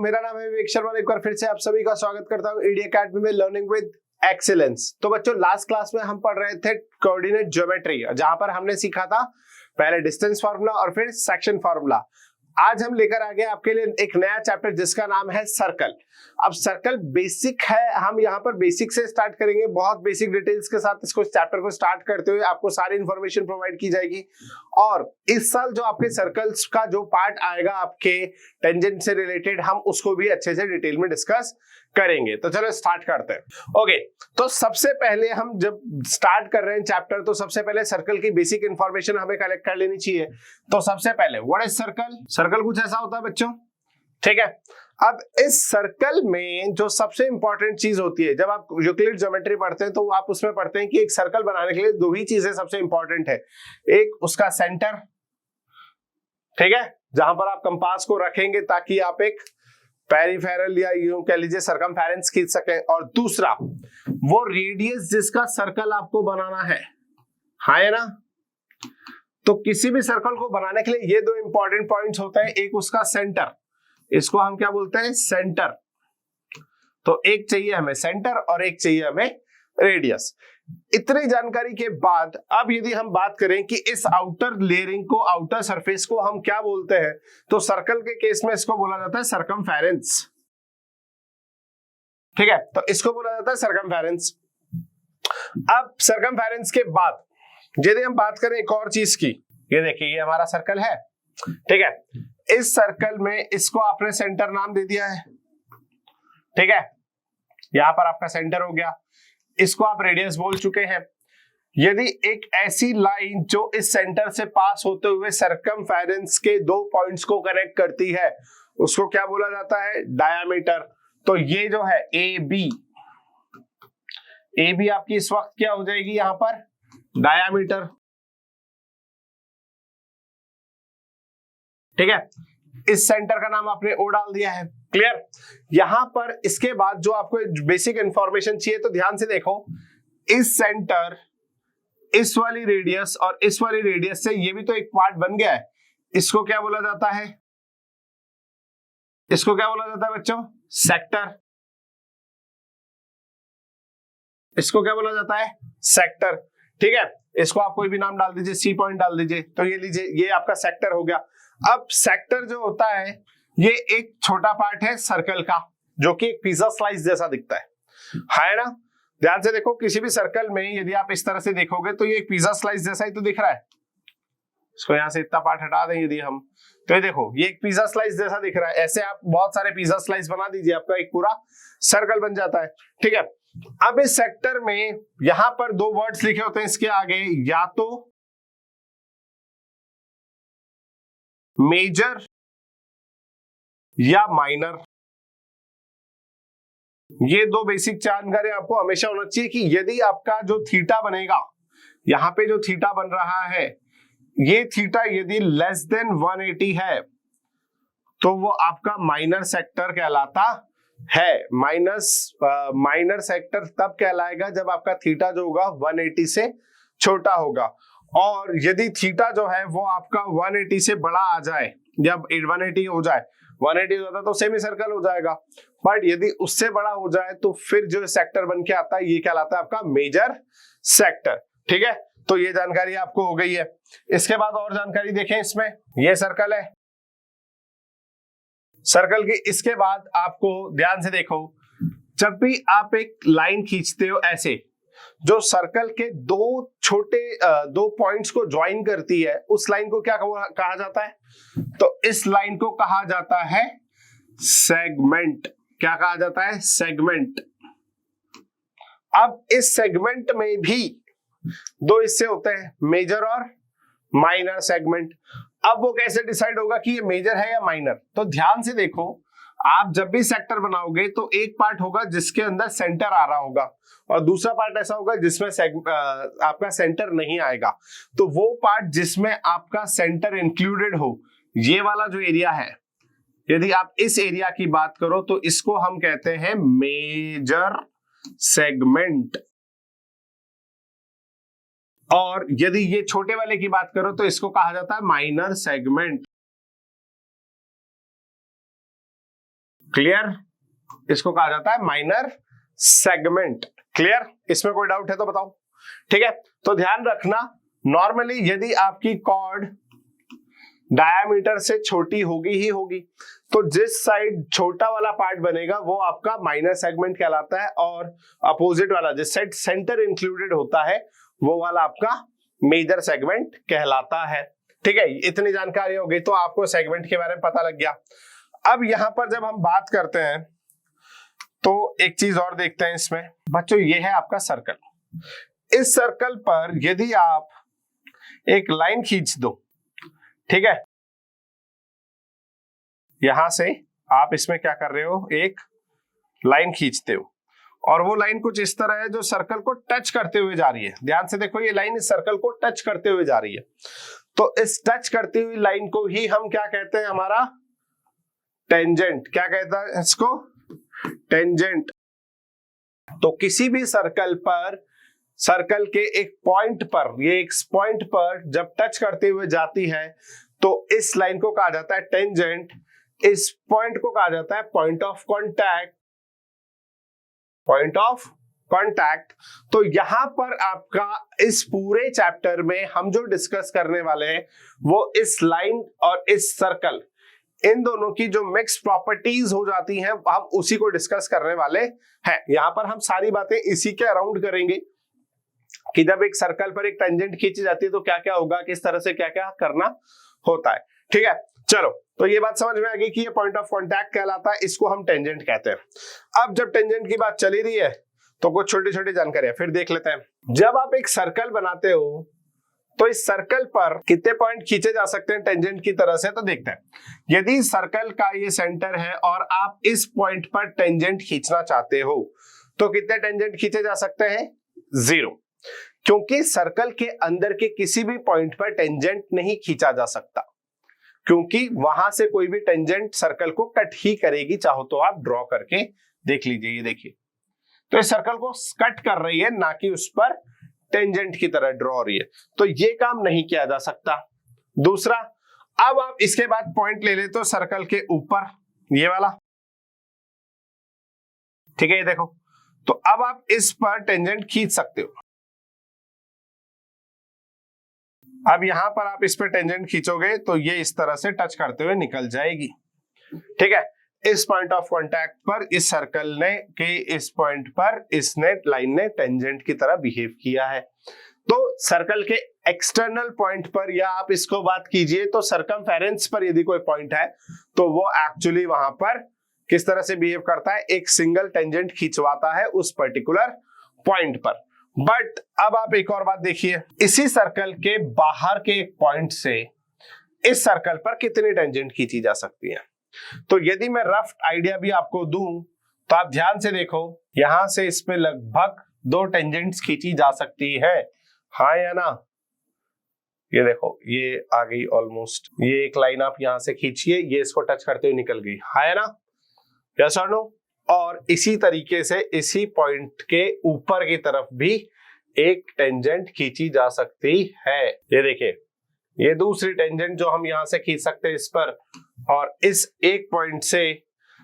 मेरा नाम है विवेक शर्मा। एक बार फिर से आप सभी का स्वागत करता हूं ईडी अकेडमी में लर्निंग विद एक्सीलेंस। तो बच्चों, लास्ट क्लास में हम पढ़ रहे थे कोऑर्डिनेट ज्योमेट्री, जहां पर हमने सीखा था पहले डिस्टेंस फार्मूला और फिर सेक्शन फार्मूला। आज हम लेकर आ गए आपके लिए एक नया चैप्टर जिसका नाम है सर्कल। अब सर्कल बेसिक है, हम यहाँ पर बेसिक से स्टार्ट करेंगे, बहुत बेसिक डिटेल्स के साथ इसको चैप्टर को स्टार्ट करते हुए आपको सारी इंफॉर्मेशन प्रोवाइड की जाएगी। और इस साल जो आपके सर्कल्स का जो पार्ट आएगा आपके टेंजेंट से रिलेटेड, हम उसको भी अच्छे से डिटेल में डिस्कस करेंगे। तो चलो स्टार्ट करते हैं। ओके, तो सबसे पहले हम जब स्टार्ट कर रहे हैं चैप्टर, तो सबसे पहले सर्कल की बेसिक इंफॉर्मेशन हमें कलेक्ट कर लेनी चाहिए। तो सबसे पहले व्हाट इज सर्कल? सर्कल कुछ ऐसा होता है बच्चों, ठीक है। अब इस सर्कल में जो सबसे इंपॉर्टेंट चीज होती है, जब आप यूक्लिड ज्योमेट्री पढ़ते हैं तो आप उसमें पढ़ते हैं कि एक सर्कल बनाने के लिए दो ही चीजें सबसे इंपॉर्टेंट है। एक उसका सेंटर, ठीक है, जहां पर आप कंपास को रखेंगे ताकि आप एक पेरिफेरल या यूं कह लीजिए सरकमफेरेंस खींच सकें, और दूसरा वो रेडियस जिसका सर्कल आपको बनाना है ना। तो किसी भी सर्कल को बनाने के लिए ये दो इंपॉर्टेंट पॉइंट्स होते हैं। एक उसका सेंटर, इसको हम क्या बोलते हैं? सेंटर। तो एक चाहिए हमें सेंटर और एक चाहिए हमें रेडियस। इतनी जानकारी के बाद अब यदि हम बात करें कि इस आउटर लेयरिंग को, आउटर सरफेस को हम क्या बोलते हैं, तो सर्कल के केस में इसको बोला जाता है सरकमफेरेंस, ठीक है। तो इसको बोला जाता है सरकमफेरेंस। अब सरकमफेरेंस के बाद यदि हम बात करें एक और चीज की, ये देखिए ये हमारा सर्कल है, ठीक है। इस सर्कल में इसको आपने सेंटर नाम दे दिया है, ठीक है। यहां पर आपका सेंटर हो गया, इसको आप रेडियस बोल चुके हैं। यदि एक ऐसी लाइन जो इस सेंटर से पास होते हुए सरकमफेरेंस के दो पॉइंट्स को कनेक्ट करती है, उसको क्या बोला जाता है? डायामीटर। तो ये जो है ए बी आपकी इस वक्त क्या हो जाएगी? यहां पर डायामीटर, ठीक है। इस सेंटर का नाम आपने ओ डाल दिया है, क्लियर। यहां पर इसके बाद जो आपको बेसिक इंफॉर्मेशन चाहिए, तो ध्यान से देखो, इस सेंटर, इस वाली रेडियस और इस वाली रेडियस से ये भी तो एक पार्ट बन गया है। इसको क्या बोला जाता है? इसको क्या बोला जाता है बच्चों? सेक्टर। इसको क्या बोला जाता है? सेक्टर, ठीक है। इसको आप कोई भी नाम डाल दीजिए, सी पॉइंट डाल दीजिए, तो ये लीजिए, ये आपका सेक्टर हो गया। अब सेक्टर जो होता है ये एक छोटा पार्ट है सर्कल का, जो कि एक पिज्जा स्लाइस जैसा दिखता है ना। ध्यान से देखो, किसी भी सर्कल में यदि आप इस तरह से देखोगे तो ये एक पिज्जा स्लाइस जैसा ही तो दिख रहा है। इसको यहां से इतना पार्ट हटा दें यदि हम, तो ये देखो ये एक पिज्जा स्लाइस जैसा दिख रहा है। ऐसे आप बहुत सारे पिज्जा स्लाइस बना दीजिए, आपका एक पूरा सर्कल बन जाता है, ठीक है। अब इस सेक्टर में यहां पर दो वर्ड्स लिखे होते हैं इसके आगे, या तो मेजर या माइनर। ये दो बेसिक जानकारी आपको हमेशा होना चाहिए कि यदि आपका जो थीटा बनेगा, यहां पे जो थीटा बन रहा है, ये थीटा यदि लेस देन 180 है तो वो आपका माइनर सेक्टर कहलाता है। माइनर सेक्टर तब कहलाएगा जब आपका थीटा जो होगा 180 से छोटा होगा। और यदि थीटा जो है वो आपका 180 से बड़ा आ जाए, जब 180 हो जाए, 180 हो जाता तो सेमी सर्कल हो जाएगा, बट यदि उससे बड़ा हो जाए तो फिर जो सेक्टर बन के आता है ये कहलाता है आपका मेजर सेक्टर, ठीक है। तो ये जानकारी आपको हो गई है। इसके बाद और जानकारी देखें, इसमें ये सर्कल है, सर्कल की इसके बाद आपको ध्यान से देखो, जब भी आप एक लाइन खींचते हो ऐसे, जो सर्कल के दो छोटे दो पॉइंट्स को ज्वाइन करती है, उस लाइन को क्या कहा जाता है? तो इस लाइन को कहा जाता है सेगमेंट। क्या कहा जाता है? सेगमेंट। अब इस सेगमेंट में भी दो हिस्से होते हैं, मेजर और माइनर सेगमेंट। अब वो कैसे डिसाइड होगा कि ये मेजर है या माइनर? तो ध्यान से देखो, आप जब भी सेक्टर बनाओगे तो एक पार्ट होगा जिसके अंदर सेंटर आ रहा होगा, और दूसरा पार्ट ऐसा होगा जिसमें आपका सेंटर नहीं आएगा। तो वो पार्ट जिसमें आपका सेंटर इंक्लूडेड हो, ये वाला जो एरिया है, यदि आप इस एरिया की बात करो तो इसको हम कहते हैं मेजर सेगमेंट। और यदि ये छोटे वाले की बात करो तो इसको कहा जाता है माइनर सेगमेंट। क्लियर, इसको कहा जाता है माइनर सेगमेंट। क्लियर, इसमें कोई डाउट है तो बताओ। ठीक है, तो ध्यान रखना, नॉर्मली यदि आपकी कॉर्ड डायामीटर से छोटी होगी ही होगी, तो जिस साइड छोटा वाला पार्ट बनेगा वो आपका माइनर सेगमेंट कहलाता है, और अपोजिट वाला जिस साइड सेंटर इंक्लूडेड होता है वो वाला आपका मेजर सेगमेंट कहलाता है। ठीक है, इतनी जानकारी हो गई तो आपको सेगमेंट के बारे में पता लग गया। अब यहां पर जब हम बात करते हैं तो एक चीज और देखते हैं इसमें बच्चों, ये है आपका सर्कल। इस सर्कल पर यदि आप एक लाइन खींच दो, ठीक है, यहां से आप इसमें क्या कर रहे हो, एक लाइन खींचते हो, और वो लाइन कुछ इस तरह है जो सर्कल को टच करते हुए जा रही है। ध्यान से देखो, ये लाइन इस सर्कल को टच करते हुए जा रही है, तो इस टच करती हुई लाइन को ही हम क्या कहते हैं, हमारा टेंजेंट। क्या कहता है इसको, टेंजेंट। तो किसी भी सर्कल पर, सर्कल के एक पॉइंट पर, ये एक पॉइंट पर जब टच करते हुए जाती है तो इस लाइन को कहा जाता है टेंजेंट, इस पॉइंट को कहा जाता है point of contact, point of contact. तो यहां पर आपका इस पूरे चैप्टर में हम जो डिस्कस करने वाले हैं वो इस लाइन और इस सर्कल, इन दोनों की जो मिक्स प्रॉपर्टीज हो जाती हैं हम उसी को डिस्कस करने वाले हैं। यहां पर हम सारी बातें इसी के अराउंड करेंगे कि जब एक सर्कल पर एक टेंजेंट खींची जाती है तो क्या क्या होगा, किस तरह से क्या क्या करना होता है। ठीक है, चलो, तो ये बात समझ में आ गई कि ये पॉइंट ऑफ कांटेक्ट कहलाता है, इसको हम टेंजेंट कहते हैं। अब जब टेंजेंट की बात चली रही है तो कुछ छोटी छोटी जानकारियां फिर देख लेते हैं। जब आप एक सर्कल बनाते हो तो इस सर्कल पर कितने पॉइंट खींचे जा सकते हैं टेंजेंट की तरह से, तो देखते हैं। यदि सर्कल का ये सेंटर है और आप इस पॉइंट पर टेंजेंट खींचना चाहते हो तो कितने टेंजेंट खींचे जा सकते हैं, 0, क्योंकि सर्कल के अंदर के किसी भी पॉइंट पर टेंजेंट नहीं खींचा जा सकता, क्योंकि वहां से कोई भी टेंजेंट सर्कल को कट ही करेगी। चाहो तो आप ड्रॉ करके देख लीजिए, ये देखिए, तो इस सर्कल को कट कर रही है, ना कि उस पर टेंजेंट की तरह ड्रॉ हो रही है, तो ये काम नहीं किया जा सकता। दूसरा, अब आप इसके बाद पॉइंट ले लेते हो सर्कल के ऊपर, ये वाला, ठीक है, ये देखो, तो अब आप इस पर टेंजेंट खींच सकते हो। अब यहां पर आप इस पर टेंजेंट खींचोगे तो ये इस तरह से टच करते हुए निकल जाएगी। ठीक है, इस पॉइंट ऑफ कांटेक्ट पर इस सर्कल ने के इस पॉइंट पर इसने लाइन ने टेंजेंट की तरह बिहेव किया है। तो सर्कल के एक्सटर्नल पॉइंट पर, या आप इसको बात कीजिए तो सरकमफेरेंस पर यदि कोई पॉइंट है तो वो एक्चुअली वहां पर किस तरह से बिहेव करता है, एक सिंगल टेंजेंट खींचवाता है उस पर्टिकुलर पॉइंट पर। बट अब आप एक और बात देखिए, इसी सर्कल के बाहर के एक पॉइंट से इस सर्कल पर कितनी टेंजेंट खींची जा सकती है। तो यदि मैं रफ आइडिया भी आपको दूं तो आप ध्यान से देखो, यहां से इस पे लगभग 2 टेंजेंट्स खींची जा सकती है, हाँ या ना। ये देखो, ये आ गई ऑलमोस्ट, ये एक लाइन आप यहां से खींचिए, ये इसको टच करते हुए निकल गई, हाँ या ना, यस और नो। और इसी तरीके से इसी पॉइंट के ऊपर की तरफ भी एक टेंजेंट खींची जा सकती है। ये देखिए, ये दूसरी टेंजेंट जो हम यहां से खींच सकते हैं इस पर, और इस एक पॉइंट से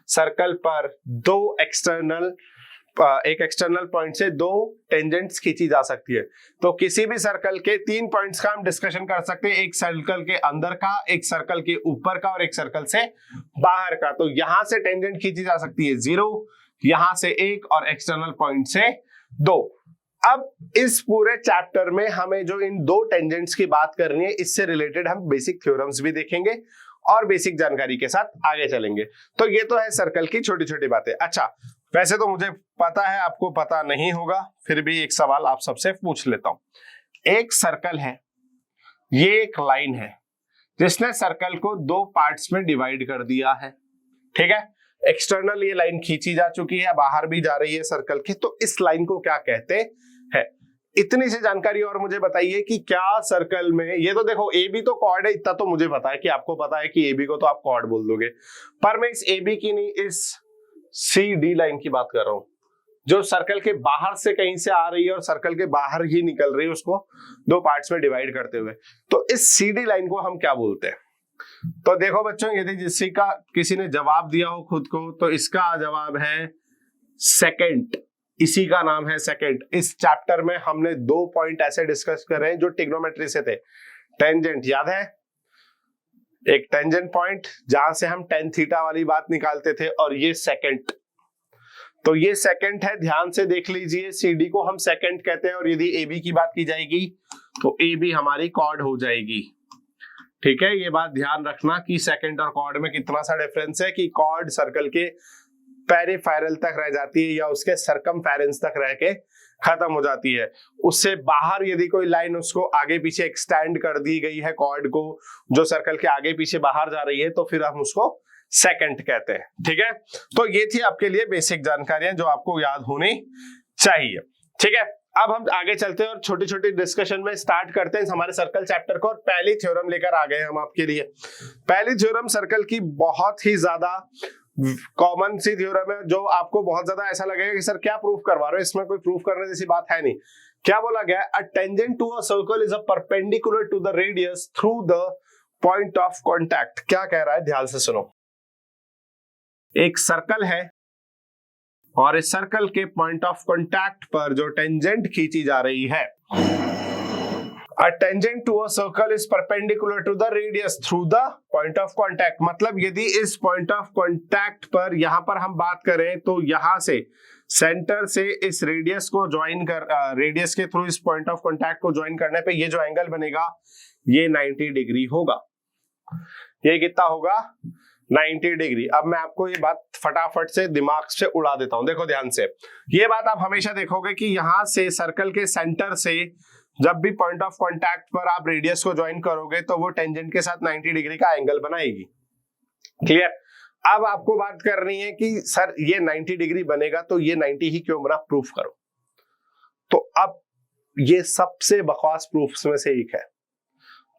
सर्कल पर एक एक्सटर्नल पॉइंट से 2 टेंजेंट्स खींची जा सकती है। तो किसी भी सर्कल के 3 पॉइंट्स का हम डिस्कशन कर सकते हैं, एक सर्कल के अंदर का, एक सर्कल के ऊपर का, और एक सर्कल से बाहर का। तो यहां से टेंजेंट खींची जा सकती है 0, यहां से 1, और एक्सटर्नल पॉइंट से 2। अब इस पूरे चैप्टर में हमें जो इन 2 टेंजेंट्स की बात करनी है, इससे रिलेटेड हम बेसिक थ्योरम्स भी देखेंगे और बेसिक जानकारी के साथ आगे चलेंगे। तो ये तो है सर्कल की छोटी छोटी बातें। अच्छा, वैसे तो मुझे पता है आपको पता नहीं होगा, फिर भी एक सवाल आप सबसे पूछ लेता हूं। एक सर्कल है, ये एक लाइन है जिसने सर्कल को 2 पार्ट्स में डिवाइड कर दिया है, ठीक है। एक्सटर्नल ये लाइन खींची जा चुकी है, बाहर भी जा रही है सर्कल के, तो इस लाइन को क्या कहते हैं। इतनी सी जानकारी और मुझे बताइए कि क्या सर्कल में, ये तो देखो ए बी तो कॉर्ड है, इतना तो मुझे पता है कि आपको पता है कि ए बी को तो आप कॉर्ड बोल दोगे, पर मैं इस ए बी की नहीं, इस सी डी लाइन की बात कर रहा हूं जो सर्कल के बाहर से कहीं से आ रही है और सर्कल के बाहर ही निकल रही है, उसको 2 पार्ट्स में डिवाइड करते हुए। तो इस सी डी लाइन को हम क्या बोलते हैं, तो देखो बच्चों, यदि किसी ने जवाब दिया हो खुद को, तो इसका जवाब है सेकंड। इसी का नाम है सेकंड। इस चैप्टर में हमने 2 पॉइंट ऐसे डिस्कस कर रहे हैं जो ट्रिग्नोमेट्री से थे। टेंजेंट याद है, एक टेंजेंट पॉइंट जहां से हम टेन थीटा वाली बात निकालते थे, और ये सेकंड। तो ये सेकंड है, ध्यान से देख लीजिए। सीडी को हम सेकंड कहते हैं, और यदि एबी की बात की जाएगी तो एबी हमारी कॉर्ड हो जाएगी। ठीक है, ये बात ध्यान रखना कि सेकंड और कॉर्ड में कितना सा डिफरेंस है, कि कॉर्ड सर्कल के पेरिफेरल तक रह जाती है या उसके सरकमफेरेंस तक रह के खत्म हो जाती है। उससे बाहर यदि कोई लाइन उसको आगे पीछे एक्सटेंड कर दी गई है, कॉर्ड को जो सर्कल के आगे पीछे बाहर जा रही है, तो फिर हम उसको सेकंड कहते हैं। ठीक है, तो ये थी आपके लिए बेसिक जानकारियां जो आपको याद होनी चाहिए। ठीक है, अब हम आगे चलते हैं और छोटी छोटी डिस्कशन में स्टार्ट करते हैं हमारे सर्कल चैप्टर को। और पहली थ्योरम लेकर आ गए हम आपके लिए। पहली थ्योरम सर्कल की बहुत ही ज्यादा कॉमन सी थ्योरम है, जो आपको बहुत ज्यादा ऐसा लगेगा कि सर क्या प्रूफ करवा रहे हो, इसमें कोई प्रूफ करने जैसी बात है नहीं। क्या बोला गया? A tangent to a circle is a perpendicular to the radius through the point of contact. क्या कह रहा है, ध्यान से सुनो। एक सर्कल है और इस सर्कल के पॉइंट ऑफ कॉन्टैक्ट पर जो टेंजेंट खींची जा रही है, A tangent to a circle is perpendicular to the radius through the point of contact। मतलब यदि इस point of contact पर, यहां पर हम बात करें तो यहां से सेंटर से इस रेडियस को ज्वाइन कर, रेडियस के थ्रू इस पॉइंट ऑफ कॉन्टैक्ट को ज्वाइन करने पे ये जो एंगल बनेगा ये 90 डिग्री होगा। ये कितना होगा? 90 डिग्री। अब मैं आपको ये बात फटाफट से दिमाग से उड़ा देता हूं, देखो ध्यान से। ये बात आप हमेशा देखोगे कि यहां से सर्कल के सेंटर से जब भी पॉइंट ऑफ कांटेक्ट पर आप रेडियस को ज्वाइन करोगे तो वो टेंजेंट के साथ 90 डिग्री का एंगल बनाएगी। क्लियर? अब आपको बात करनी है कि सर ये 90 डिग्री बनेगा तो ये 90 ही क्यों बना, प्रूफ करो। तो अब ये सबसे बकवास प्रूफ्स में से एक है,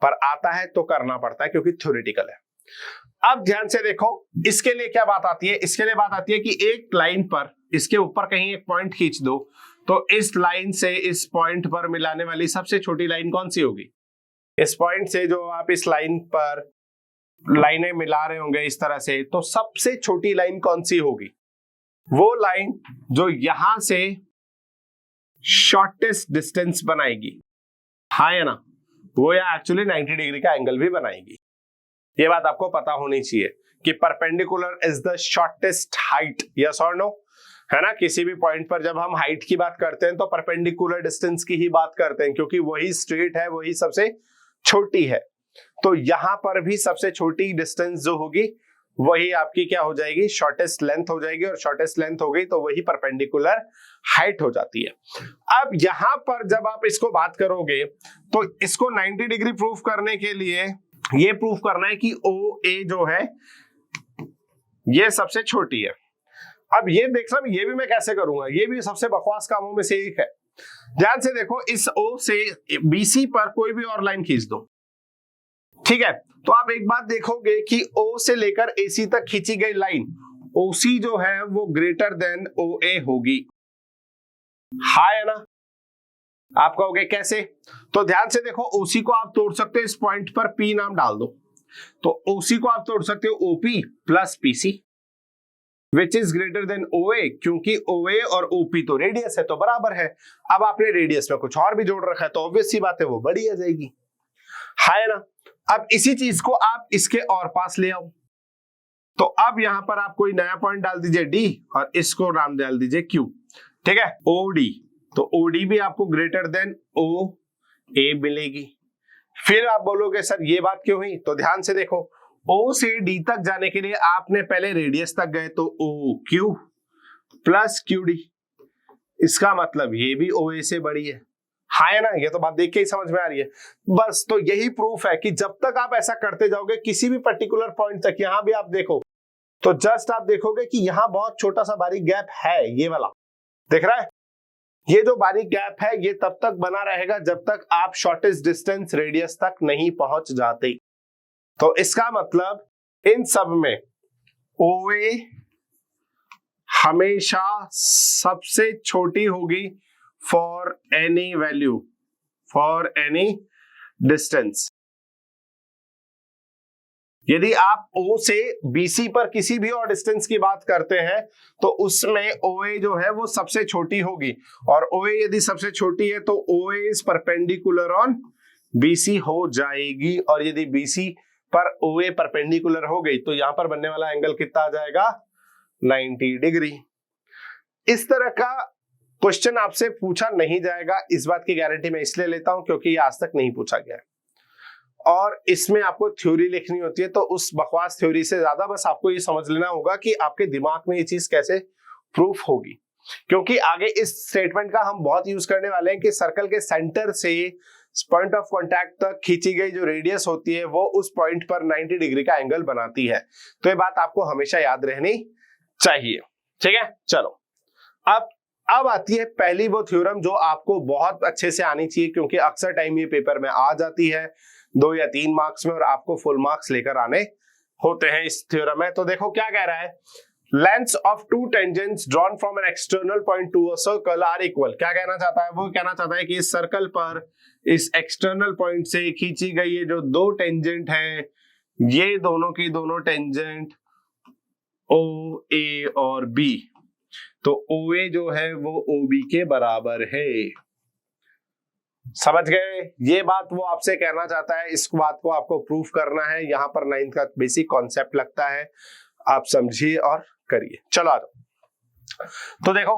पर आता है तो करना पड़ता है क्योंकि थ्योरेटिकल है। अब ध्यान से देखो, इसके लिए क्या बात आती है? इसके लिए बात आती है कि एक लाइन पर इसके ऊपर कहीं एक पॉइंट खींच दो, तो इस लाइन से इस पॉइंट पर मिलाने वाली सबसे छोटी लाइन कौन सी होगी? इस पॉइंट से जो आप इस लाइन पर लाइनें मिला रहे होंगे इस तरह से, तो सबसे छोटी लाइन कौन सी होगी? वो लाइन जो यहां से शॉर्टेस्ट डिस्टेंस बनाएगी, हाँ या ना? वो या एक्चुअली 90 डिग्री का एंगल भी बनाएगी। ये बात आपको पता होनी चाहिए कि perpendicular is the shortest height, yes और नो, है ना? किसी भी पॉइंट पर जब हम हाइट की बात करते हैं तो परपेंडिकुलर डिस्टेंस की ही बात करते हैं, क्योंकि वही स्ट्रेट है, वही सबसे छोटी है। तो यहां पर भी सबसे छोटी डिस्टेंस जो होगी वही आपकी क्या हो जाएगी? शॉर्टेस्ट लेंथ हो जाएगी, और शॉर्टेस्ट लेंथ हो गई तो वही परपेंडिकुलर हाइट हो जाती है। अब यहां पर जब आप इसको बात करोगे तो इसको 90 डिग्री प्रूफ करने के लिए ये प्रूफ करना है कि OA जो है ये सबसे छोटी है। अब ये देखना, ये भी मैं कैसे करूंगा, ये भी सबसे बकवास कामों में से एक है। ध्यान से देखो, इस O से BC पर कोई भी और लाइन खींच दो, ठीक है? तो आप एक बात देखोगे कि O से लेकर AC तक खींची गई लाइन OC जो है वो ग्रेटर देन OA होगी, हाँ या ना? आप कहोगे कैसे? तो ध्यान से देखो, OC को आप तोड़ सकते हो, इस पॉइंट पर P नाम डाल दो, तो OC को आप तोड़ सकते हो OP plus PC which is greater than OA, क्योंकि OA और OP तो रेडियस है तो बराबर है। अब आपने रेडियस में कुछ और भी जोड़ रखा है तो ऑब्वियस सी बात है वो बड़ी आ जाएगी, है ना? अब इसी चीज को आप इसके और पास ले आओ, तो अब यहां पर आप कोई नया पॉइंट डाल दीजिए D और इसको नाम डाल दीजिए Q, ठीक है? OD, तो OD भी आपको ग्रेटर देन OA मिलेगी। फिर आप बोलोगे सर ये बात क्यों हुई? तो ध्यान से देखो, O से D तक जाने के लिए आपने पहले रेडियस तक गए तो OQ प्लस QD, इसका मतलब ये भी OA से बड़ी है, हाँ ना? ये तो बात देख के ही समझ में आ रही है। बस, तो यही प्रूफ है कि जब तक आप ऐसा करते जाओगे किसी भी पर्टिकुलर पॉइंट तक, यहां भी आप देखो तो जस्ट आप देखोगे कि यहां बहुत छोटा सा बारीक गैप है, ये वाला देख रहा है? ये जो बारीक गैप है ये तब तक बना रहेगा जब तक आप शॉर्टेस्ट डिस्टेंस रेडियस तक नहीं पहुंच जाते। तो इसका मतलब इन सब में OA हमेशा सबसे छोटी होगी for any value, for any distance. यदि आप O से BC पर किसी भी और डिस्टेंस की बात करते हैं तो उसमें OA जो है वो सबसे छोटी होगी, और OA यदि सबसे छोटी है तो OA is perpendicular on BC हो जाएगी, और यदि BC पर OA परपेंडिकुलर हो गई तो यहां पर बनने वाला एंगल कितना आ जाएगा, 90 डिग्री। इस तरह का क्वेश्चन आपसे पूछा नहीं जाएगा, इस बात की गारंटी मैं इसलिए लेता हूं क्योंकि ये आज तक नहीं पूछा गया है, और इसमें आपको थ्योरी लिखनी होती है, तो उस बकवास थ्योरी से ज्यादा बस आपको ये समझ लेना होगा कि आपके दिमाग में ये चीज कैसे प्रूफ होगी, क्योंकि आगे इस स्टेटमेंट का हम बहुत यूज करने वाले हैं कि सर्कल के सेंटर से पॉइंट ऑफ कांटेक्ट तक खींची गई जो रेडियस होती है वो उस पॉइंट पर 90 डिग्री का एंगल बनाती है। तो ये बात आपको हमेशा याद रहनी चाहिए, ठीक है। चलो अब आती है पहली वो थ्योरम जो आपको बहुत अच्छे से आनी चाहिए, क्योंकि अक्सर टाइम ये पेपर में आ जाती है 2 या 3 मार्क्स में, और आपको फुल मार्क्स लेकर आने होते हैं इस थ्योरम में। तो देखो क्या कह रहा है, lengths of two tangents drawn from an external point to a circle are equal. क्या कहना चाहता है, वो कहना चाहता है कि इस सर्कल पर इस एक्सटर्नल पॉइंट से खींची गई ये जो 2 टेंजेंट है, ये दोनों की दोनों टेंजेंट OA और B, तो OA जो है वो OB के बराबर है। समझ गए, ये बात वो आपसे कहना चाहता है, इस बात को आपको प्रूफ करना है। यहां पर 9th का बेसिक कॉन्सेप्ट लगता है, आप समझिए और करिए। चलो आ जाओ, तो देखो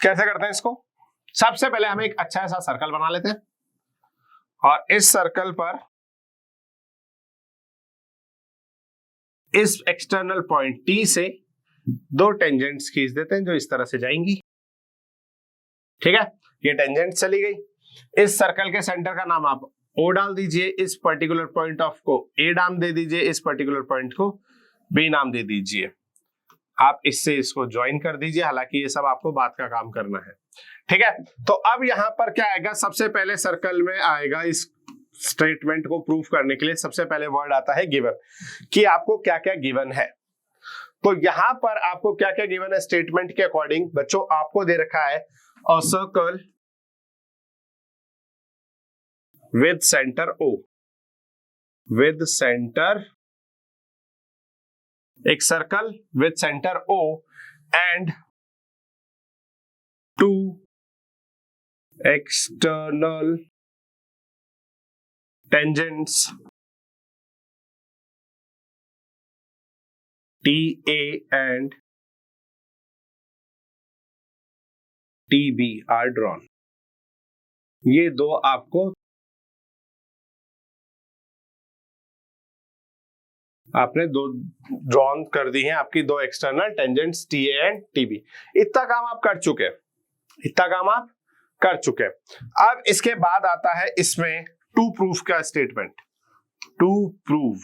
कैसे करते हैं इसको। सबसे पहले हम एक अच्छा सा सर्कल बना लेते हैं, और इस सर्कल पर इस एक्सटर्नल पॉइंट T से 2 टेंजेंट्स खींच देते हैं जो इस तरह से जाएंगी, ठीक है। ये टेंजेंट चली गई, इस सर्कल के सेंटर का नाम आप O डाल दीजिए, इस पर्टिकुलर पॉइंट ऑफ को A नाम दे दीजिए, इस पर्टिकुलर पॉइंट को B नाम दे दीजिए। आप इससे इसको ज्वाइन कर दीजिए, हालांकि ये सब आपको बात का काम करना है, ठीक है। तो अब यहां पर क्या आएगा, सबसे पहले सर्कल में आएगा, इस स्टेटमेंट को प्रूफ करने के लिए सबसे पहले वर्ड आता है गिवन, कि आपको क्या क्या गिवन है। तो यहां पर आपको क्या क्या गिवन है स्टेटमेंट के अकॉर्डिंग, बच्चों आपको दे रखा है a circle with centre O, with centre, एक circle with centre O and 2 external tangents TA and TB are drawn। ये दो आपको आपने दो ड्रॉन कर दी हैं, आपकी 2 external tangents TA and TB। इतना काम आप कर चुके हैं, इतना काम आप कर चुके हैं। अब इसके बाद आता है इसमें टू प्रूफ का स्टेटमेंट। टू प्रूव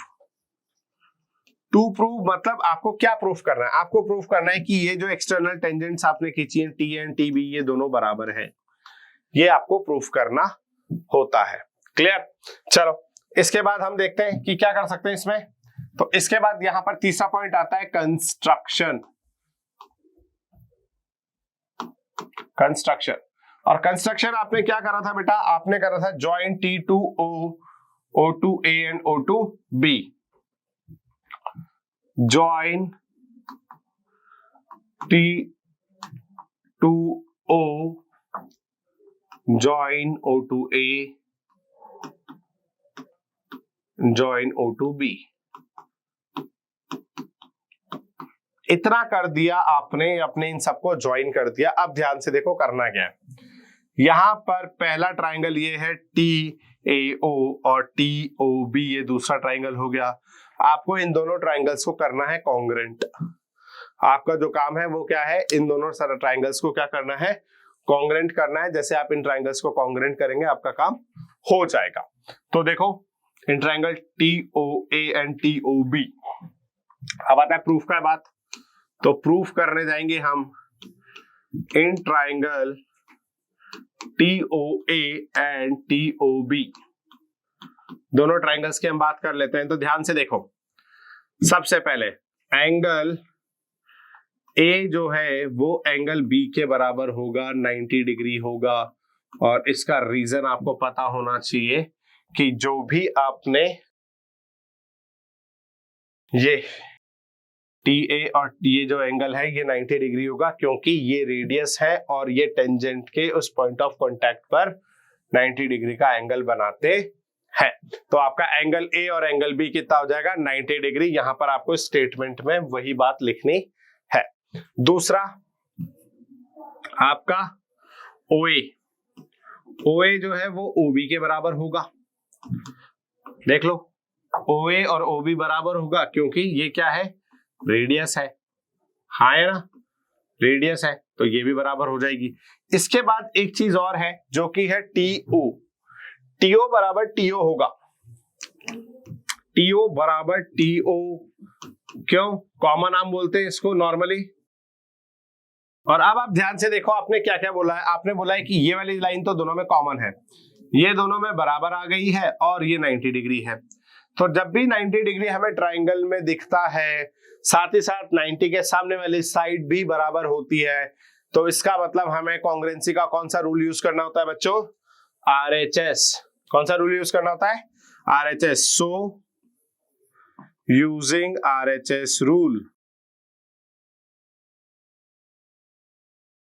मतलब आपको क्या प्रूफ करना है, आपको प्रूफ करना है कि ये जो एक्सटर्नल टेंजेंट्स आपने खींची हैं टी एंड टी बी, ये दोनों बराबर है, ये आपको प्रूफ करना होता है। क्लियर। चलो इसके बाद हम देखते हैं कि क्या कर सकते हैं इसमें। तो इसके बाद यहां पर तीसरा पॉइंट आता है कंस्ट्रक्शन। और कंस्ट्रक्शन आपने क्या करा था बेटा, आपने करा था joint T2O, O2A and O2B, join T2O, join O2A, join O2B। इतना कर दिया आपने, अपने इन सबको ज्वाइन कर दिया। अब ध्यान से देखो करना क्या है। यहां पर पहला ट्राइंगल ये है TAO और TOB, ये दूसरा ट्राइंगल हो गया। आपको इन दोनों ट्राइंगल्स को करना है कॉन्ग्रेंट। आपका जो काम है वो क्या है, इन दोनों सारे ट्राइंगल्स को क्या करना है, कॉन्ग्रेंट करना है। जैसे आप इन ट्राइंगल्स को कॉन्ग्रेंट करेंगे आपका काम हो जाएगा। तो देखो in triangle TOA and TOB। अब आता है प्रूफ का बात। तो प्रूफ करने जाएंगे हम in triangle TOA and TOB, दोनों ट्राइंगल्स की हम बात कर लेते हैं। तो ध्यान से देखो, सबसे पहले एंगल A जो है वो एंगल B के बराबर होगा, 90 डिग्री होगा। और इसका रीजन आपको पता होना चाहिए कि जो भी आपने ये TA और ये जो एंगल है ये 90 डिग्री होगा, क्योंकि ये रेडियस है और ये टेंजेंट के उस पॉइंट ऑफ कांटेक्ट पर 90 डिग्री का एंगल बनाते हैं। तो आपका एंगल A और एंगल B कितना हो जाएगा, 90 डिग्री। यहां पर आपको स्टेटमेंट में वही बात लिखनी है। दूसरा आपका OA जो है वो OB के बराबर होगा। देख लो, OA और OB बराबर होगा, क्योंकि ये क्या है, रेडियस है, हाँ है ना, रेडियस है, तो ये भी बराबर हो जाएगी। इसके बाद एक चीज और है जो कि है TO बराबर TO होगा। TO बराबर TO क्यों, कॉमन नाम बोलते हैं इसको नॉर्मली। और अब आप ध्यान से देखो आपने क्या क्या बोला है। आपने बोला है कि ये वाली लाइन तो दोनों में कॉमन है, ये दोनों में बराबर आ गई है और ये 90 डिग्री है। तो जब भी 90 डिग्री हमें ट्राइंगल में दिखता है, साथ ही साथ 90 के सामने वाली साइड भी बराबर होती है, तो इसका मतलब हमें कॉन्ग्रुएंसी का कौन सा रूल यूज करना होता है बच्चों, RHS। कौन सा रूल यूज करना होता है, RHS। So using RHS rule,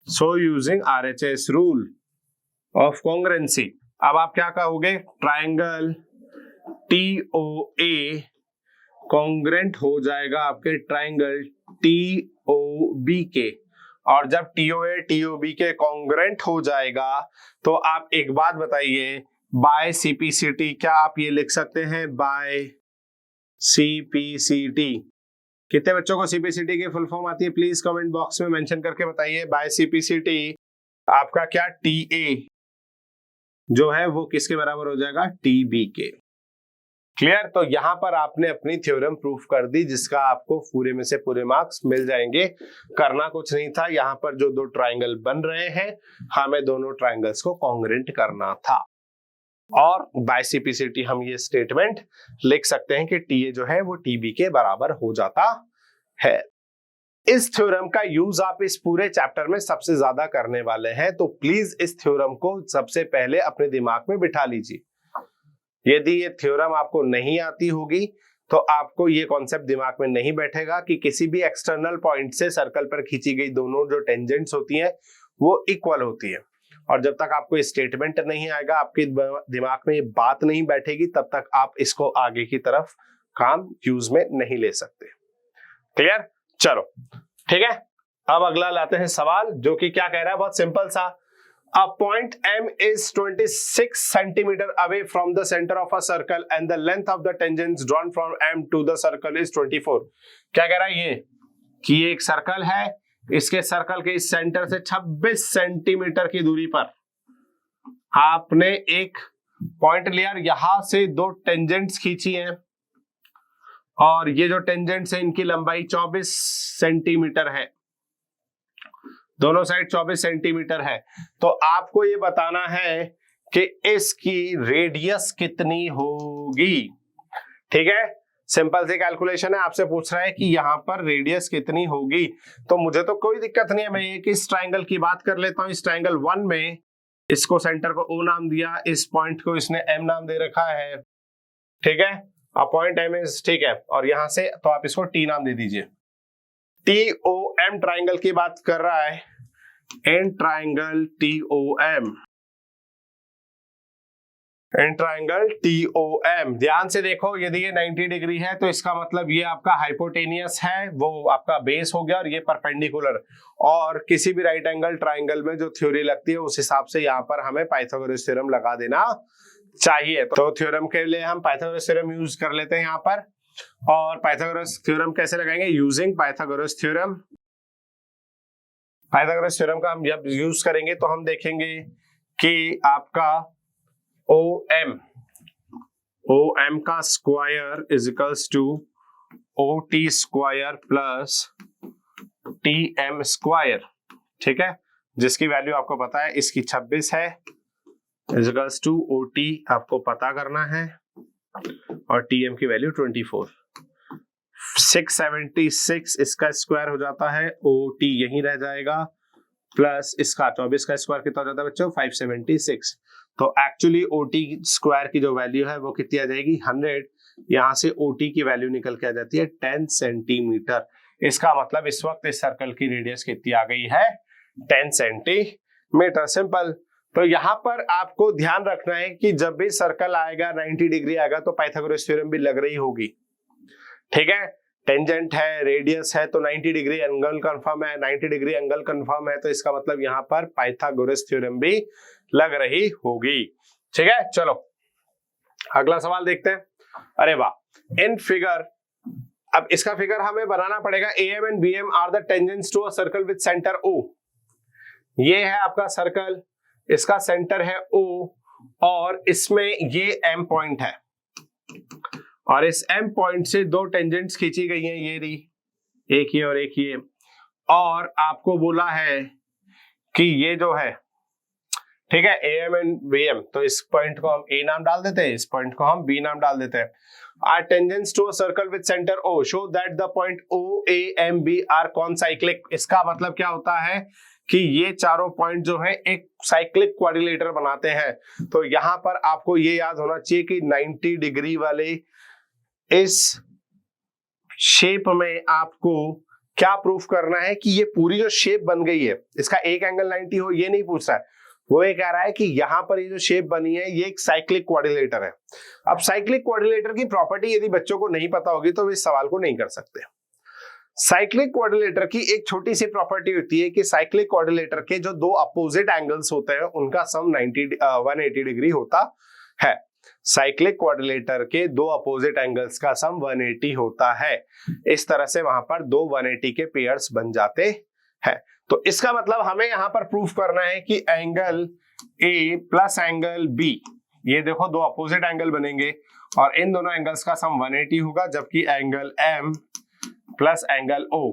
so using RHS rule of congruency. अब आप क्या कहोगे, ट्राइंगल TOA कॉन्ग्रुएंट हो जाएगा आपके ट्राइंगल TOB के। और जब TOA TOB के कॉन्ग्रुएंट हो जाएगा तो आप एक बात बताइए, बाय CPCT क्या आप ये लिख सकते हैं, बाय CPCT। कितने बच्चों को CPCT की फुल फॉर्म आती है, प्लीज कमेंट बॉक्स में मेंशन करके बताइए। बाय CPCT आपका क्या, TA जो है वो किसके बराबर हो जाएगा, TB के। क्लियर। तो यहां पर आपने अपनी थ्योरम प्रूफ कर दी, जिसका आपको पूरे में से पूरे मार्क्स मिल जाएंगे। करना कुछ नहीं था, यहां पर जो दो ट्राइंगल बन रहे हैं हमें दोनों ट्राइंगल्स को कॉन्ग्रुएंट करना था। और बाय CPCT हम ये स्टेटमेंट लिख सकते हैं कि TA जो है वो TB के बराबर हो जाता है। इस थ्योरम का यूज आप इस पूरे चैप्टर में सबसे ज्यादा करने वाले हैं, तो प्लीज इस थ्योरम को सबसे पहले अपने दिमाग में बिठा लीजिए। यदि ये थ्योरम आपको नहीं आती होगी तो आपको ये कॉन्सेप्ट दिमाग में नहीं बैठेगा कि किसी भी एक्सटर्नल पॉइंट से सर्कल पर खींची गई दोनों जो टेंजेंट्स होती हैं वो इक्वल होती है। और जब तक आपको स्टेटमेंट नहीं आएगा, आपके दिमाग में ये बात नहीं बैठेगी, तब तक आप इसको आगे की तरफ काम यूज में नहीं ले सकते। क्लियर, चलो ठीक है। अब अगला लाते हैं सवाल, जो कि क्या कह रहा है, बहुत सिंपल सा। A point M is 26 centimeter away from the center of a circle and the length of the tangents drawn from M to the circle is 24। क्या कह रहा है ये, कि ये एक सर्कल है, इसके सर्कल के इस सेंटर से 26 सेंटीमीटर की दूरी पर आपने एक पॉइंट लिया, यहां से दो टेंजेंट्स खींची हैं और ये जो टेंजेंट्स है इनकी लंबाई 24 सेंटीमीटर है, दोनों साइड 24 सेंटीमीटर है। तो आपको ये बताना है कि इसकी रेडियस कितनी होगी। ठीक है, सिंपल सी कैलकुलेशन है। आपसे पूछ रहा है कि यहां पर रेडियस कितनी होगी, तो मुझे तो कोई दिक्कत नहीं है, मैं एक इस ट्राइंगल की बात कर लेता हूं। इस ट्राइंगल 1 में इसको सेंटर को O नाम दिया, इस पॉइंट को इसने M नाम दे रखा है। ठीक है, अब पॉइंट M इज, ठीक है, और यहां से तो आप इसको T नाम दे दीजिए। TOM ट्राइंगल की बात कर रहा है, in triangle TOM, in triangle TOM। ध्यान से देखो, यदि ये 90 डिग्री है तो इसका मतलब ये आपका हाइपोटेनियस है, वो आपका बेस हो गया, और ये परपेंडिकुलर। और किसी भी राइट एंगल ट्राइंगल में जो थ्योरी लगती है उस हिसाब से यहाँ पर हमें पाइथागोरस थ्योरम लगा देना चाहिए। तो थ्योरम के लिए हम पाइथागोरस थ्योरम यूज कर लेते हैं यहाँ पर। और पाइथागोरस थ्योरम कैसे लगाएंगे, using Pythagoras theorem. Pythagoras theorem का हम जब यूज करेंगे तो हम देखेंगे कि आपका OM का square is equals to OT square plus TM square. ठीक है, जिसकी वैल्यू आपको पता है, इसकी 26 है, इज इक्वल्स टू OT आपको पता करना है, और TM की वैल्यू 24। 676 इसका स्क्वायर हो जाता है, OT यही रह जाएगा, प्लस इसका 24 का स्क्वायर कितना हो जाता है बच्चों, 576। तो एक्चुअली OT स्क्वायर की जो वैल्यू है वो कितनी आ जाएगी, 100। यहां से OT की वैल्यू निकल के आ जाती है 10 सेंटीमीटर। इसका मतलब इस वक्त इस सर्कल की रेडियस कितनी आ गई है, 10 सेंटीमीटर। सिंपल। तो यहां पर आपको ध्यान रखना है कि जब भी सर्कल आएगा 90 डिग्री आएगा तो पाइथागोरस थ्योरम भी लग रही होगी, ठीक है। टेंजेंट है, रेडियस है, तो 90 डिग्री एंगल कंफर्म है, 90 डिग्री एंगल कंफर्म है, तो इसका मतलब यहां पर पाइथागोरस थ्योरम भी लग रही होगी, ठीक है। चलो अगला सवाल देखते हैं। अरे वाह, इन फिगर, अब इसका फिगर हमें बनाना पड़ेगा। AM and BM are the tangents to a circle with centre O। ये है आपका सर्कल, इसका सेंटर है O और इसमें ये M पॉइंट है और इस M पॉइंट से दो टेंजेंट्स खींची गई हैं, ये रही, एक ये और एक ये। और आपको बोला है कि ये जो है, ठीक है, AM एंड BM, तो इस पॉइंट को हम A नाम डाल देते हैं, इस पॉइंट को हम B नाम डाल देते हैं। Are tangents to a circle with centre O show that the point OAMB are concyclic. इसका मतलब क्या होता है कि ये चारों पॉइंट जो है एक साइक्लिक क्वाड्रिलेटर बनाते हैं। तो यहां पर आपको ये याद होना चाहिए कि 90 डिग्री वाले इस शेप में आपको क्या प्रूफ करना है कि ये पूरी जो शेप बन गई है, इसका एक एंगल 90 हो, ये नहीं पूछ रहा है। वो ये कह रहा है कि यहां पर ये जो शेप बनी है ये एक साइक्लिक क्वाड्रिलेटर है। अब साइक्लिक क्वाड्रिलेटर की प्रॉपर्टी यदि बच्चों को नहीं पता होगी तो वे इस सवाल को नहीं कर सकते। साइक्लिक क्वाड्रिलेटर की एक छोटी सी प्रॉपर्टी होती है कि साइक्लिक क्वाड्रिलेटर के जो दो अपोजिट एंगल्स होते हैं उनका सम 180 डिग्री होता है। साइक्लिक क्वाड्रिलेटर के दो अपोजिट एंगल्स का सम 180 होता है। इस तरह से वहां पर दो 180 के पेयर्स बन जाते हैं। तो इसका मतलब हमें यहां पर प्रूफ करना है कि angle A plus angle B, ये देखो दो अपोजिट एंगल बनेंगे और इन दोनों एंगल्स का सम 180 होगा, जबकि angle M plus angle O,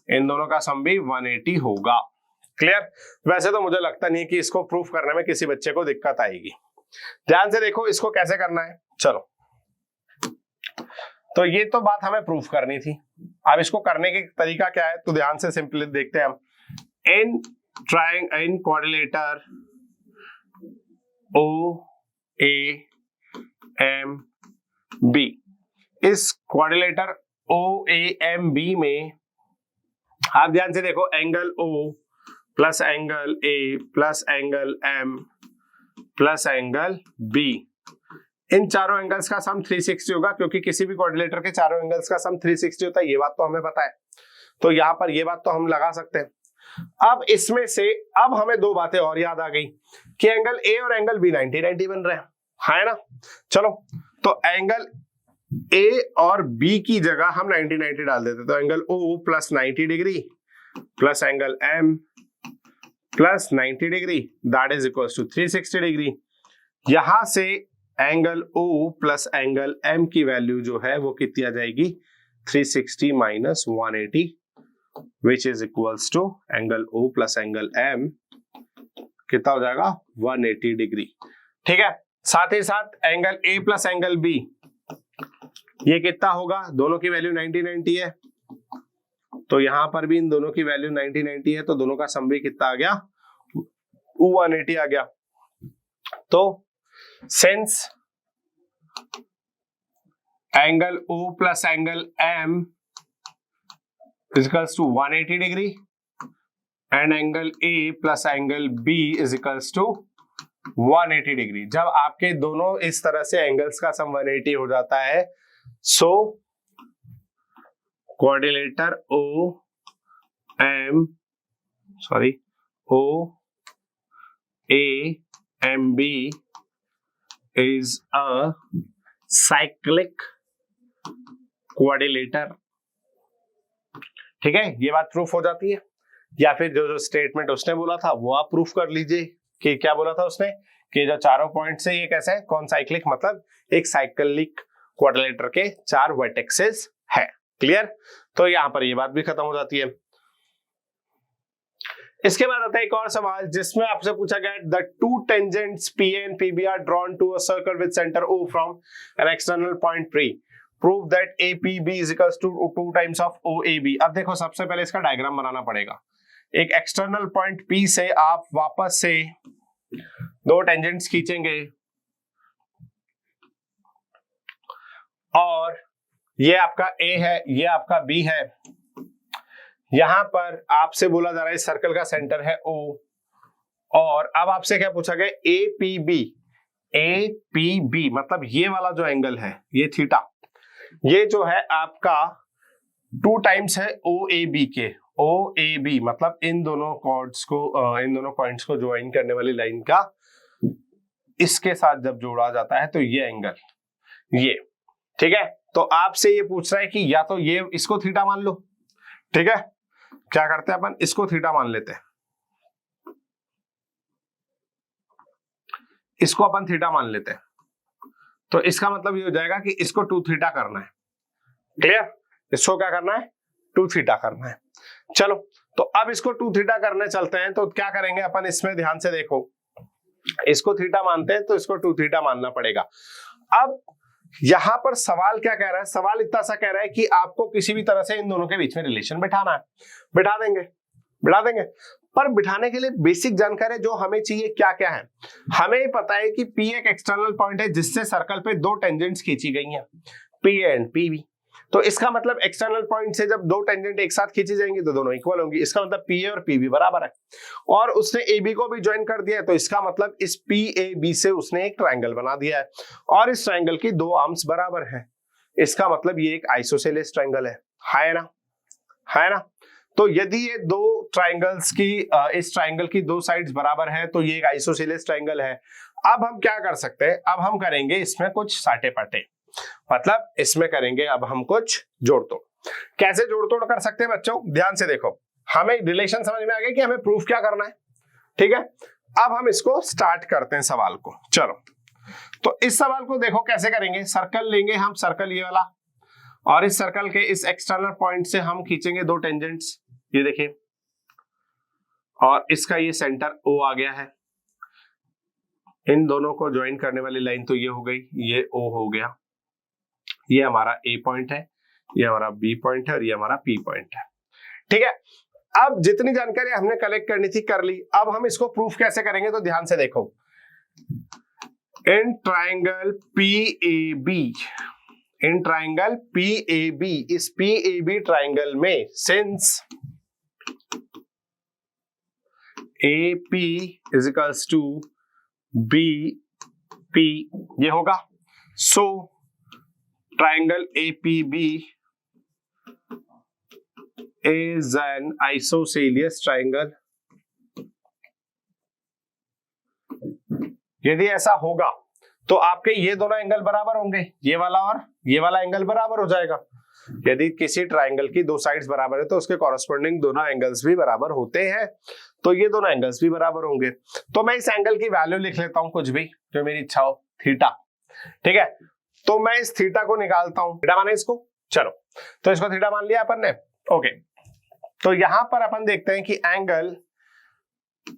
इन दोनों का सम भी 180 होगा। क्लियर। वैसे तो मुझे लगता नहीं कि इसको प्रूफ करने में किसी बच्चे को दिक्कत आएगी। ध्यान से देखो इसको कैसे करना है। चलो, तो ये तो बात हमें प्रूफ करनी थी। अब इसको करने के तरीका क्या है, तो ध्यान से सिंपली देखते हैं हम। इन क्वाड्रिलेटर OAMB, इस क्वाड्रिलेटर OAMB में आप ध्यान से देखो, angle O plus angle A plus angle M plus angle B, इन चारों एंगल्स का सम 360 होगा, क्योंकि किसी भी क्वाड्रिलेटर के चारों एंगल्स का सम 360 होता है। ये बात तो हमें पता है, तो यहां पर ये बात तो हम लगा सकते हैं। अब इसमें से अब हमें दो बातें और याद आ गई कि एंगल A और एंगल B 90-90 बन रहे हैं, है ना। चलो, तो एंगल A और B की जगह हम 90-90 डाल देते, तो angle O plus 90 degree plus angle M plus 90 degree that is equal to 360 degree. यहां से angle O plus angle M की वैल्यू जो है वो कितनी आ जाएगी, 360 minus 180 which is equals to angle O plus angle M कितना हो जाएगा, 180 डिग्री। ठीक है। साथ ही साथ angle A plus angle B, ये कितना होगा, दोनों की वैल्यू 90-90 है, तो यहां पर भी इन दोनों की वैल्यू 90-90 है, तो दोनों का सम भी कितना आ गया, 180 आ गया। तो since angle O plus angle M is equals to 180 degree and angle A plus angle B is equals to 180 degree. जब आपके दोनों इस तरह से एंगल्स का सम 180 हो जाता है, सो quadrilateral OAMB is a cyclic quadrilater। ठीक है, ये बात प्रूफ हो जाती है। या फिर जो स्टेटमेंट उसने बोला था वो आप प्रूफ कर लीजिए कि क्या बोला था उसने, कि जो चारों पॉइंट से ये कैसे है, कौन साइक्लिक, मतलब एक साइक्लिक क्वाड्रिलेटर के चार वर्टेक्सेस है। क्लियर। तो यहां पर ये बात भी खत्म हो जाती है। इसके बाद आता है एक और सवाल जिसमें आपसे पूछा गया, the two tangents PA and PB are drawn to a circle with centre O from an external point P, prove that APB is equals to 2 times of OAB। अब देखो, सबसे पहले इसका डायग्राम बनाना पड़ेगा। एक एक्सटर्नल पॉइंट P से आप वापस से दो टेंजेंट्स खींचेंगे और ये आपका ए है, ये आपका बी है। यहां पर आपसे बोला जा रहा है इस सर्कल का सेंटर है ओ, और अब आपसे क्या पूछा गया, A P B. A P B मतलब ये वाला जो एंगल है, ये थीटा, ये जो है आपका 2 टाइम्स है ओ ए बी के। ओ ए बी मतलब इन दोनों कॉर्ड्स को, इन दोनों पॉइंट्स को ज्वाइन करने वाली लाइन का इसके साथ जब जोड़ा जाता है तो ये एंगल, ये, ठीक है। तो आपसे ये पूछ रहा है कि या तो ये इसको थीटा मान लो, ठीक है। क्या करते हैं अपन, इसको थीटा मान लेते हैं, इसको अपन थीटा मान लेते हैं। तो इसका मतलब ये हो जाएगा कि इसको 2 थीटा करना है, क्लियर। इसको क्या करना है, 2 थीटा करना है। चलो, तो अब इसको 2 थीटा करने चलते हैं। तो क्या करेंगे अपन, इसमें ध्यान से देखो, इसको थीटा मानते हैं तो इसको 2 थीटा मानना पड़ेगा। अब यहां पर सवाल क्या कह रहा है, सवाल इतना सा कह रहा है कि आपको किसी भी तरह से इन दोनों के बीच में रिलेशन बिठाना है। बिठा देंगे, पर बिठाने के लिए बेसिक जानकारी जो हमें चाहिए क्या क्या है। हमें पता है कि P एक एक्सटर्नल पॉइंट है जिससे सर्कल पे 2 टेंजेंट्स खींची गई हैं, P एंड PB। तो इसका मतलब एक्सटर्नल पॉइंट से जब 2 टेंजेंट एक साथ खींची जाएंगी तो दोनों इक्वल होंगी। इसका मतलब PA और PB बराबर है, और उसने AB को भी ज्वाइन कर दिया है, तो इसका मतलब इस PAB से उसने एक ट्रायंगल बना दिया है, और इस ट्रायंगल की 2 आर्म्स बराबर है। इसका मतलब ये एक आइसोसेलेस ट्रायंगल है ना। तो यदि ये 2 ट्रायंगल्स की, इस ट्रायंगल की 2 साइड्स बराबर है तो ये एक आइसोसेलेस ट्रायंगल है। अब हम क्या कर सकते हैं, अब हम करेंगे इसमें कुछ साटे पाटे, मतलब इसमें करेंगे अब हम कुछ जोड़ तोड़। कैसे जोड़ तोड़ कर सकते हैं बच्चों, ध्यान से देखो, हमें रिलेशन समझ में आ गया कि हमें प्रूफ क्या करना है, ठीक है। अब हम इसको स्टार्ट करते हैं सवाल को। चलो, तो इस सवाल को देखो कैसे करेंगे। सर्कल लेंगे हम, सर्कल ये वाला, और इस सर्कल के इस एक्सटर्नल पॉइंट से हम खींचेंगे 2 टेंजेंट्स, ये देखिए, और इसका ये सेंटर O आ गया है। इन दोनों को ज्वाइन करने वाली लाइन तो ये हो गई, ये O हो गया। ये हमारा A पॉइंट है, ये हमारा B पॉइंट है, और ये हमारा P पॉइंट है, ठीक है। अब जितनी जानकारी हमने कलेक्ट करनी थी कर ली। अब हम इसको प्रूफ कैसे करेंगे, तो ध्यान से देखो, इन ट्रायंगल PAB, इस PAB ट्रायंगल में since AP is equals to BP ये होगा, सो triangle APB is an isosceles triangle। यदि ऐसा होगा तो आपके ये दोनों एंगल बराबर होंगे, ये वाला और ये वाला एंगल बराबर हो जाएगा। यदि किसी ट्रायंगल की 2 साइड्स बराबर है तो उसके कॉरस्पॉन्डिंग दोनों एंगल्स भी बराबर होते हैं, तो ये दोनों एंगल्स भी बराबर होंगे। तो मैं इस एंगल की वैल्यू लिख लेता हूं, कुछ भी जो मेरी इच्छा हो, थीटा, ठीक है। तो मैं इस थीटा को निकालता हूं, थीटा माने इसको, चलो, तो इसको थीटा मान लिया अपन ने, ओके। तो यहां पर अपन देखते हैं कि angle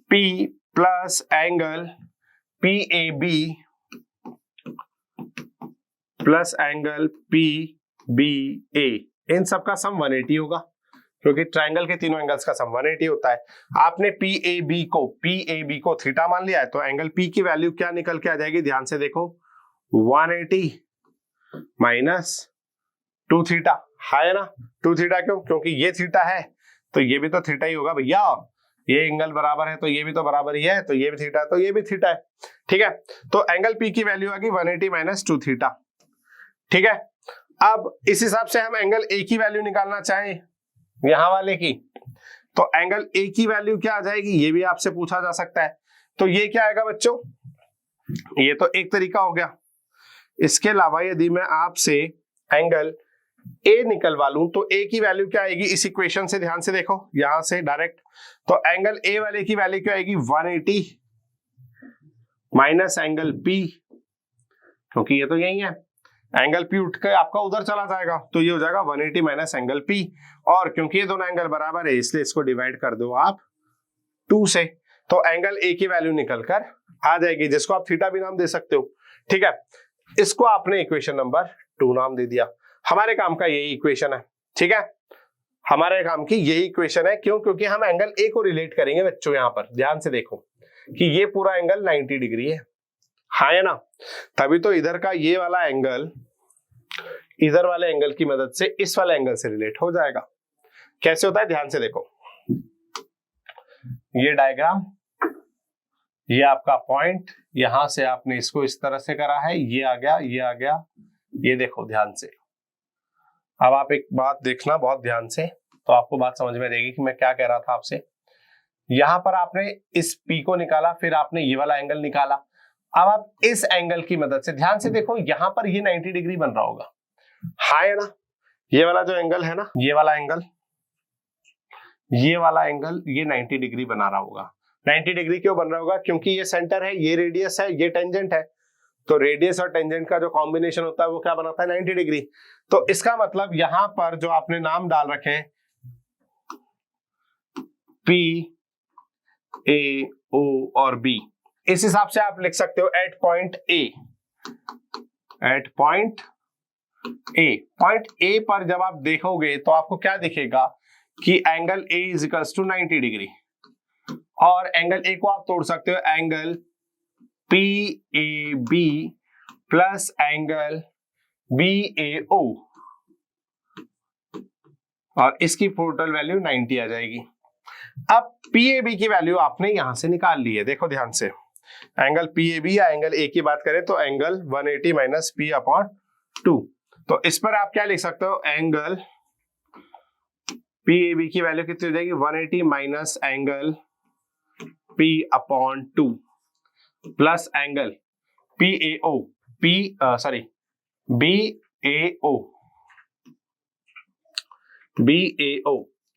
P plus angle PAB plus angle PBA, इन सबका सम 180 होगा, क्योंकि ट्रायंगल के तीनों एंगल्स का सम 180 होता है। आपने PAB को थीटा मान लिया है, तो एंगल P की वैल्यू क्या निकल के आ जाएगी, ध्यान से देखो, 180 माइनस 2 थीटा, है ना। 2 थीटा क्यों, क्योंकि ये थीटा है तो ये भी तो थीटा ही होगा भैया, ये एंगल बराबर है तो ये भी तो बराबर ही है, तो ये भी थीटा है तो ये भी थीटा है, ठीक है। तो एंगल P की वैल्यू आ गई 180 माइनस 2 थीटा, ठीक है। अब इस हिसाब से हम एंगल A की वैल्यू निकालना चाहें, यहां वाले की, तो एंगल A की वैल्यू क्या आ जाएगी, ये भी आपसे पूछा जा सकता है। तो ये क्या आएगा बच्चों, ये तो एक तरीका हो गया। इसके अलावा यदि मैं आपसे एंगल A निकलवा लूं तो A की वैल्यू क्या आएगी, इस इक्वेशन से ध्यान से देखो, यहां से डायरेक्ट, तो एंगल A वाले की वैल्यू क्या आएगी, 180 माइनस एंगल P, क्योंकि ये तो यही है, एंगल P उठ के आपका उधर चला जाएगा, तो ये हो जाएगा 180 माइनस एंगल P, और क्योंकि ये दोनों एंगल बराबर है इसलिए इसको डिवाइड कर दो आप 2 से, तो एंगल A की वैल्यू निकलकर आ जाएगी, जिसको आप थीटा भी नाम दे सकते हो, ठीक है। इसको आपने इक्वेशन नंबर 2 नाम दे दिया। हमारे काम का यही इक्वेशन है, ठीक है, हमारे काम की यही इक्वेशन है। क्यों, क्योंकि हम एंगल A को रिलेट करेंगे बच्चों। यहां पर ध्यान से देखो कि ये पूरा एंगल 90 डिग्री है, हाँ या ना, तभी तो इधर का ये वाला एंगल इधर वाले एंगल की मदद से इस वाले एंगल से रिलेट हो जाएगा। कैसे होता है ध्यान से देखो, ये डायग्राम, ये आपका पॉइंट, यहां से आपने इसको इस तरह से करा है, ये आ गया, ये आ गया, ये देखो ध्यान से। अब आप एक बात देखना बहुत ध्यान से, तो आपको बात समझ में आएगी कि मैं क्या कह रहा था आपसे। यहां पर आपने इस P को निकाला, फिर आपने ये वाला एंगल निकाला। अब आप इस एंगल की मदद से ध्यान से देखो, यहां पर ये 90 डिग्री बन रहा होगा, हाई है ना, ये वाला जो एंगल है ना, ये वाला एंगल, ये वाला एंगल, ये 90 डिग्री बना रहा होगा। 90 डिग्री क्यों बन रहा होगा? क्योंकि ये सेंटर है, ये रेडियस है, ये टेंजेंट है, तो रेडियस और टेंजेंट का जो कॉम्बिनेशन होता है वो क्या बनाता है? 90 डिग्री। तो इसका मतलब यहां पर जो आपने नाम डाल रखे हैं P, A, O और B, इस हिसाब से आप लिख सकते हो at point A, at point A। Point A पर जब आप देखोगे तो आपको क्या दिखेगा कि angle A is equals to 90 degree, और एंगल A को आप तोड़ सकते हो angle PAB plus angle BAO, और इसकी टोटल वैल्यू 90 आ जाएगी। अब PAB की वैल्यू आपने यहां से निकाल ली है, देखो ध्यान से। एंगल PAB या एंगल A की बात करें तो एंगल 180 माइनस P अपॉन 2, तो इस पर आप क्या लिख सकते हो? एंगल PAB की वैल्यू कितनी हो जाएगी? 180 minus angle P upon 2 plus angle BAO,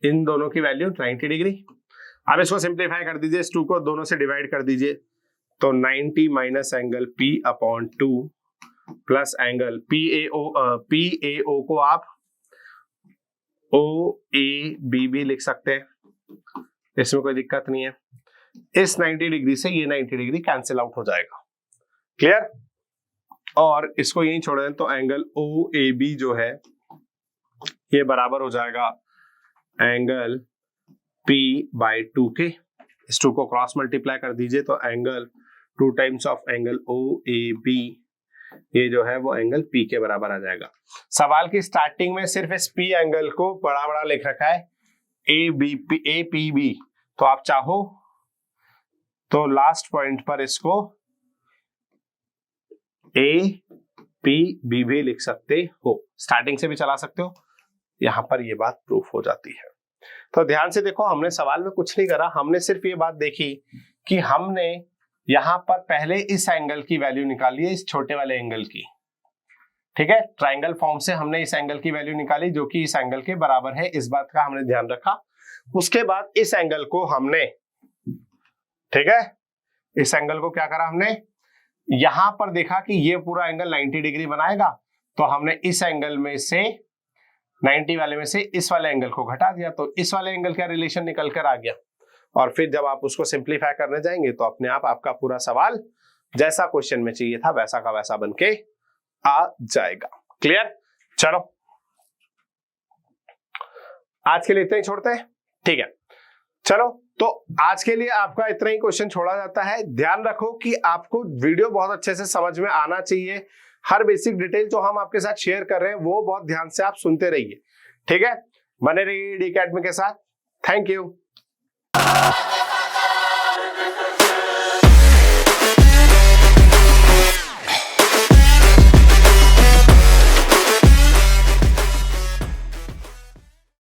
इन दोनों की वैल्यू 90 डिग्री। अब इसको सिंप्लीफाई कर दीजिए, इस 2 को दोनों से डिवाइड कर दीजिए, तो 90 minus angle P upon 2 plus angle PAO को आप OAB भी लिख सकते हैं, इसमें कोई दिक्कत नहीं है। इस 90 डिग्री से ये 90 डिग्री कैंसिल आउट हो जाएगा, क्लियर? और इसको यहीं छोड़ दें तो एंगल OAB जो है ये बराबर हो जाएगा एंगल P बाई 2 के। इस 2 को क्रॉस मल्टीप्लाई कर दीजिए तो angle 2 times of angle OAB, ये जो है वो एंगल P के बराबर आ जाएगा। सवाल की स्टार्टिंग में सिर्फ इस P एंगल को बड़ा बड़ा लिख रखा है APB, तो आप चाहो तो लास्ट पॉइंट पर इसको APB भी लिख सकते हो, स्टार्टिंग से भी चला सकते हो, यहां पर ये बात प्रूफ हो जाती है। तो ध्यान से देखो, हमने सवाल में कुछ नहीं करा, हमने सिर्फ ये बात देखी कि हमने यहां पर पहले इस एंगल की वैल्यू निकाली है, इस छोटे वाले एंगल की, ठीक है? ट्राइंगल फॉर्म से हमने इस एंगल की वैल्यू निकाली जो कि इस एंगल के बराबर है, इस बात का हमने ध्यान रखा। उसके बाद इस एंगल को हमने, ठीक है, इस एंगल को क्या करा हमने, यहां पर देखा कि ये पूरा एंगल 90 डिग्री बनाएगा, तो हमने इस एंगल में से 90 वाले में से इस वाले एंगल को घटा दिया, तो इस वाले एंगल का रिलेशन निकल कर आ गया। और फिर जब आप उसको सिंप्लीफाई करने जाएंगे तो अपने आप आपका पूरा सवाल जैसा क्वेश्चन में चाहिए था वैसा का वैसा बन के आ जाएगा। क्लियर? चलो आज के लिए इतना ही छोड़ते हैं, ठीक है? चलो तो आज के लिए आपका इतना ही क्वेश्चन छोड़ा जाता है। ध्यान रखो कि आपको वीडियो बहुत अच्छे से समझ में आना चाहिए, हर बेसिक डिटेल जो हम आपके साथ शेयर कर रहे हैं वो बहुत ध्यान से आप सुनते रहिए, ठीक है? बने रहिए ईडी अकेडमी के साथ। Thank you.